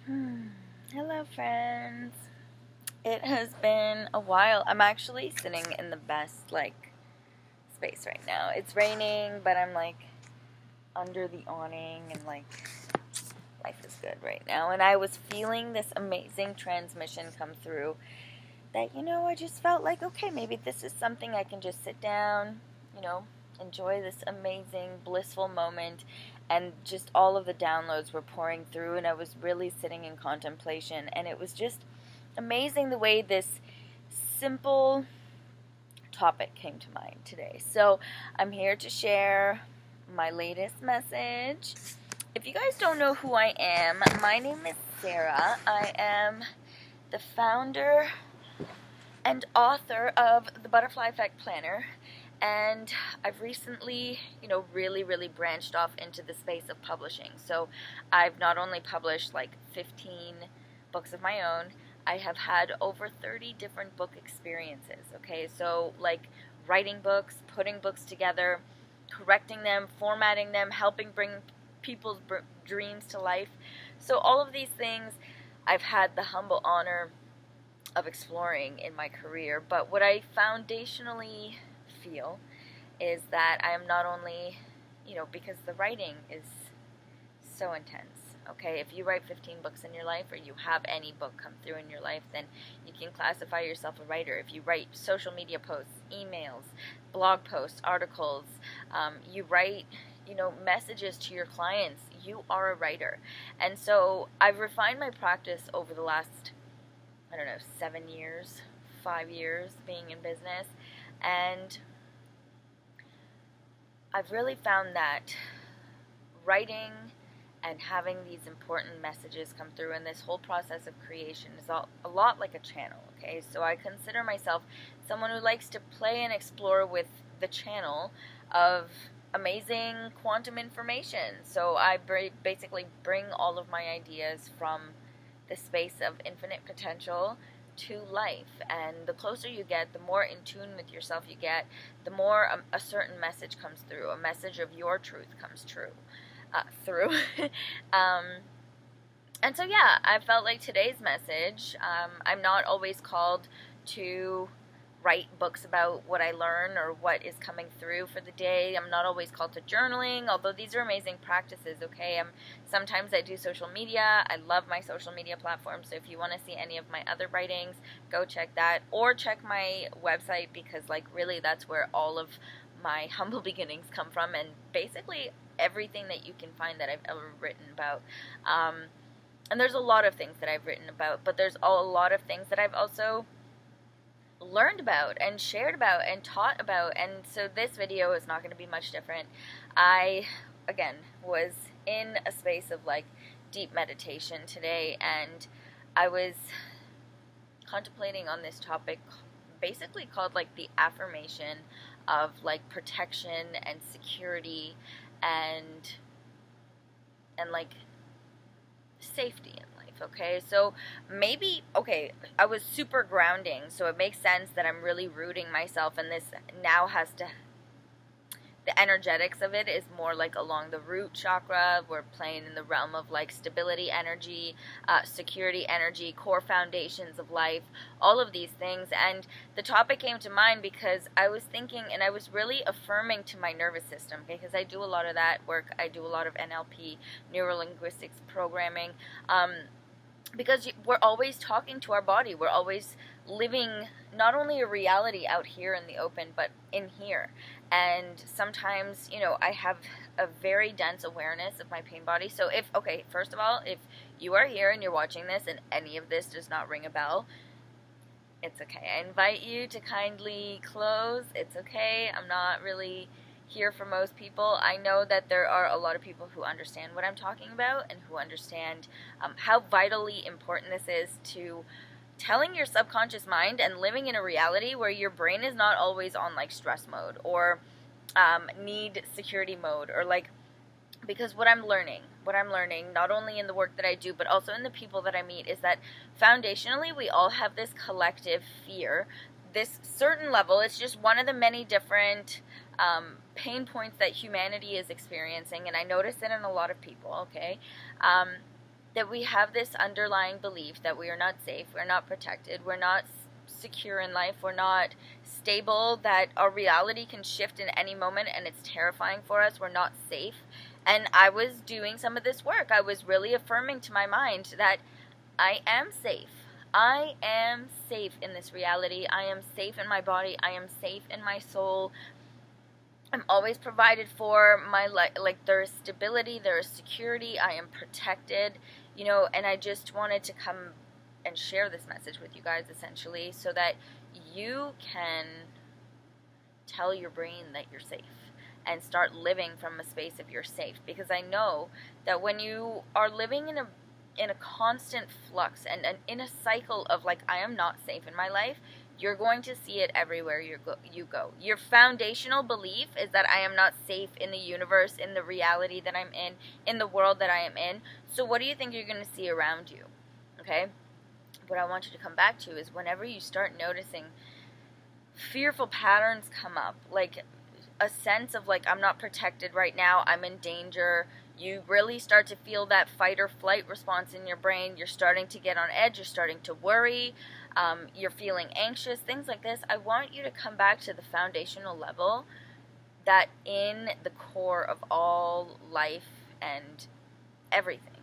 Hmm. Hello, friends. It has been a while. I'm actually sitting in the best, space right now. It's raining, but I'm, under the awning, and, life is good right now. And I was feeling this amazing transmission come through that, I just felt like, okay, maybe this is something I can just sit down, enjoy this amazing, blissful moment. And just all of the downloads were pouring through, and I was really sitting in contemplation. And it was just amazing the way this simple topic came to mind today. So I'm here to share my latest message. If you guys don't know who I am, my name is Sarah. I am the founder and author of the Butterfly Effect Planner. And I've recently, really branched off into the space of publishing. So I've not only published 15 books of my own, I have had over 30 different book experiences, okay? So writing books, putting books together, correcting them, formatting them, helping bring people's dreams to life. So all of these things I've had the humble honor of exploring in my career. But what I foundationally feel is that I am not only, because the writing is so intense. Okay, if you write 15 books in your life, or you have any book come through in your life, then you can classify yourself a writer. If you write social media posts, emails, blog posts, articles, you write, messages to your clients, you are a writer. And so I've refined my practice over the last, 7 years, 5 years being in business. And I've really found that writing and having these important messages come through, and this whole process of creation is a lot like a channel, okay? So I consider myself someone who likes to play and explore with the channel of amazing quantum information. So I basically bring all of my ideas from the space of infinite potential to life. And the closer you get, the more in tune with yourself you get, the more a certain message comes through, a message of your truth comes through. And so, yeah, I felt like today's message, I'm not always called to write books about what I learn or what is coming through for the day. I'm not always called to journaling, although these are amazing practices, okay? Sometimes I do social media. I love my social media platform, so if you want to see any of my other writings, go check that, or check my website, because, really that's where all of my humble beginnings come from, and basically everything that you can find that I've ever written about. And there's a lot of things that I've written about, but there's a lot of things that I've also learned about and shared about and taught about. And so this video is not going to be much different. I, again, was in a space of deep meditation today, and I was contemplating on this topic, basically called the affirmation of protection and security and safety in life, okay? So maybe, okay, I was super grounding, so it makes sense that I'm really rooting myself, and this now has to, the energetics of it is more along the root chakra. We're playing in the realm of stability energy, security energy, core foundations of life, all of these things. And the topic came to mind because I was thinking, and I was really affirming to my nervous system, because I do a lot of that work. I do a lot of NLP, neuro-linguistics programming, because we're always talking to our body. We're always living not only a reality out here in the open, but in here. And sometimes, I have a very dense awareness of my pain body. So first of all, if you are here and you're watching this and any of this does not ring a bell, it's okay. I invite you to kindly close. It's okay. I'm not really here for most people. I know that there are a lot of people who understand what I'm talking about, and who understand how vitally important this is to telling your subconscious mind and living in a reality where your brain is not always on stress mode, or need security mode, or because what I'm learning, not only in the work that I do, but also in the people that I meet, is that foundationally we all have this collective fear, this certain level. It's just one of the many different pain points that humanity is experiencing, and I notice it in a lot of people, okay? that we have this underlying belief that we are not safe, we're not protected, we're not secure in life, we're not stable, that our reality can shift in any moment and it's terrifying for us, we're not safe. And I was doing some of this work. I was really affirming to my mind that I am safe. I am safe in this reality. I am safe in my body. I am safe in my soul. I'm always provided for. My like there is stability, there is security. I am protected, you know, and I just wanted to come and share this message with you guys, essentially, so that you can tell your brain that you're safe and start living from a space of you're safe. Because I know that when you are living in a constant flux and in a cycle of like, I am not safe in my life, you're going to see it everywhere you go. Your foundational belief is that I am not safe in the universe, in the reality that I'm in the world that I am in. So what do you think you're going to see around you? Okay? What I want you to come back to is whenever you start noticing fearful patterns come up, like a sense of like, I'm not protected right now, I'm in danger, you really start to feel that fight or flight response in your brain, you're starting to get on edge, you're starting to worry, you're feeling anxious, things like this, I want you to come back to the foundational level that in the core of all life and everything,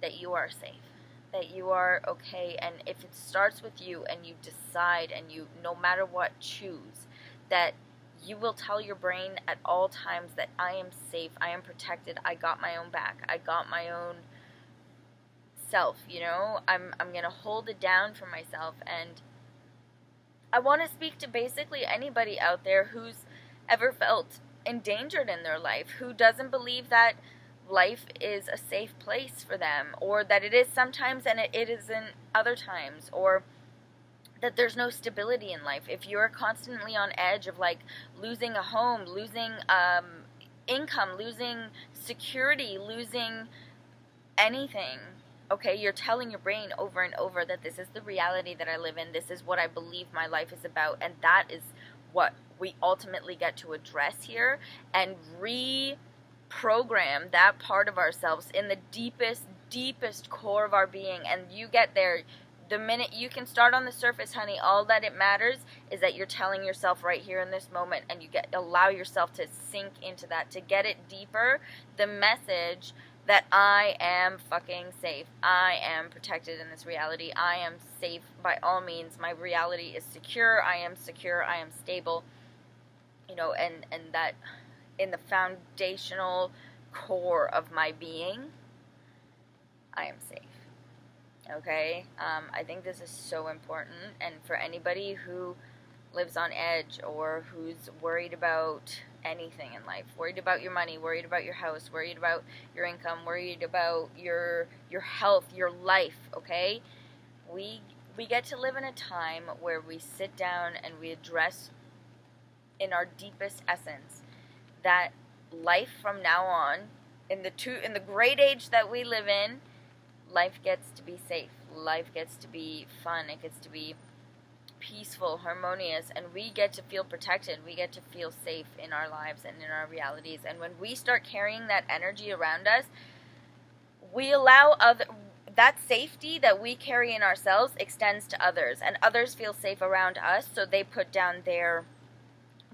that you are safe, that you are okay. And if it starts with you and you decide and you, no matter what, choose that you will tell your brain at all times that I am safe, I am protected, I got my own back, I got my own self, you know, I'm going to hold it down for myself. And I want to speak to basically anybody out there who's ever felt endangered in their life, who doesn't believe that life is a safe place for them, or that it is sometimes and it isn't other times, or that there's no stability in life. If you're constantly on edge of like losing a home, losing income, losing security, losing anything, okay, you're telling your brain over and over that this is the reality that I live in, this is what I believe my life is about, and that is what we ultimately get to address here and reprogram that part of ourselves in the deepest core of our being. And you get there the minute you can start on the surface, honey. All that it matters is that you're telling yourself right here in this moment, and you allow yourself to sink into that, to get it deeper, the message that I am fucking safe, I am protected in this reality, I am safe by all means, my reality is secure, I am stable, you know, and that in the foundational core of my being, I am safe. Okay, I think this is so important, and for anybody who lives on edge or who's worried about anything in life, worried about your money, worried about your house, worried about your income, worried about your health, your life, okay, we get to live in a time where we sit down and we address in our deepest essence that life from now on, in the great age that we live in, life gets to be safe, life gets to be fun, it gets to be peaceful, harmonious, and we get to feel protected, we get to feel safe in our lives and in our realities. And when we start carrying that energy around us, we allow that safety that we carry in ourselves extends to others, and others feel safe around us, so they put down their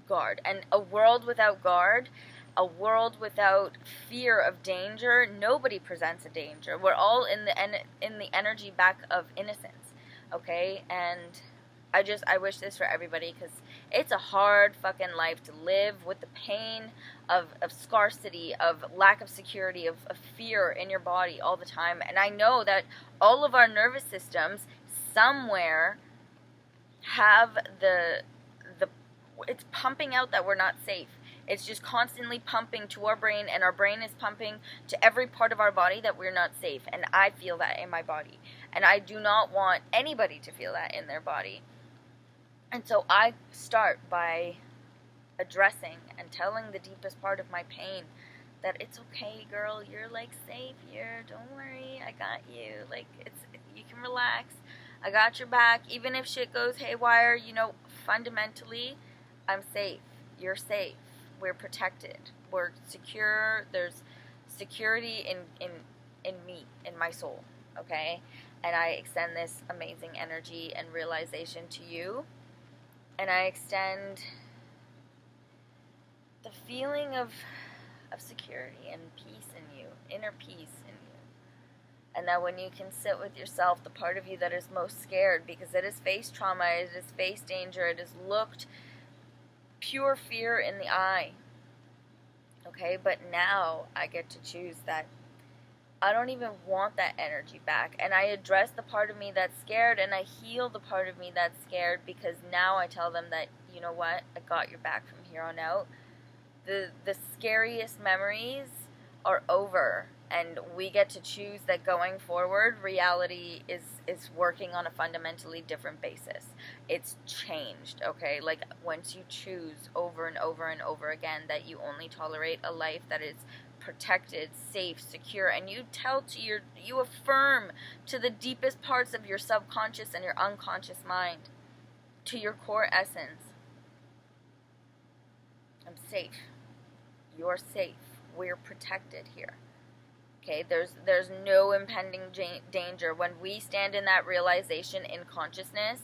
guard. And a world without guard, a world without fear of danger, nobody presents a danger. We're all in the energy back of innocence, okay? And I wish this for everybody, because it's a hard fucking life to live with the pain of scarcity, of lack of security, of fear in your body all the time. And I know that all of our nervous systems somewhere have it's pumping out that we're not safe. It's just constantly pumping to our brain, and our brain is pumping to every part of our body that we're not safe. And I feel that in my body. And I do not want anybody to feel that in their body. And so I start by addressing and telling the deepest part of my pain that it's okay, girl, you're like safe here, don't worry, I got you, like you can relax, I got your back, even if shit goes haywire, you know, fundamentally, I'm safe, you're safe, we're protected, we're secure, there's security in in me, in my soul, okay? And I extend this amazing energy and realization to you. And I extend the feeling of security and peace in you, inner peace in you. And that when you can sit with yourself, the part of you that is most scared, because it has faced trauma, it has faced danger, it has looked pure fear in the eye. Okay, but now I get to choose that I don't even want that energy back. And I address the part of me that's scared, and I heal the part of me that's scared, because now I tell them that, you know what, I got your back from here on out. The scariest memories are over, and we get to choose that going forward, reality is working on a fundamentally different basis. It's changed, okay? Like, once you choose over and over and over again that you only tolerate a life that is protected, safe, secure, and you affirm to the deepest parts of your subconscious and your unconscious mind, to your core essence, I'm safe. You're safe. We're protected here. Okay, there's no impending danger. When we stand in that realization in consciousness,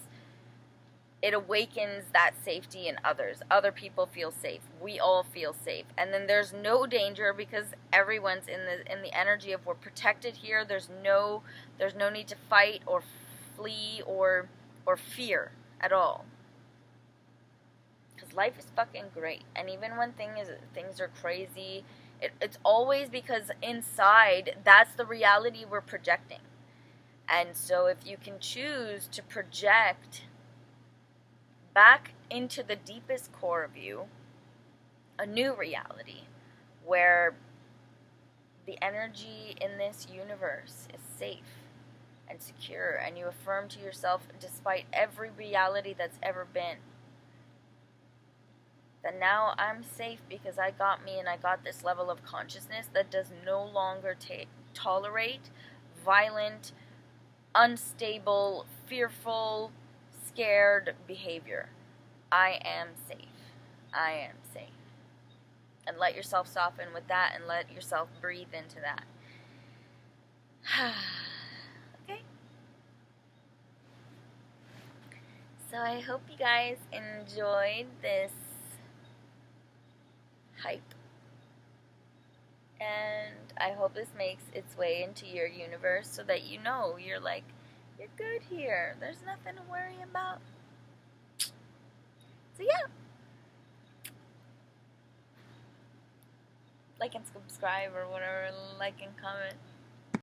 it awakens that safety in others. Other people feel safe. We all feel safe. And then there's no danger, because everyone's in the energy of we're protected here. There's no need to fight or flee or fear at all. Because life is fucking great. And even when things are crazy, it's always because inside, that's the reality we're projecting. And so if you can choose to project back into the deepest core of you a new reality, where the energy in this universe is safe and secure, and you affirm to yourself, despite every reality that's ever been, that now I'm safe because I got me, and I got this level of consciousness that does no longer tolerate violent, unstable, fearful, scared behavior. I am safe. I am safe. And let yourself soften with that, and let yourself breathe into that. Okay? So I hope you guys enjoyed this hype, and I hope this makes its way into your universe, so that you know you're good here. There's nothing to worry about. So yeah, like and subscribe or whatever, like and comment.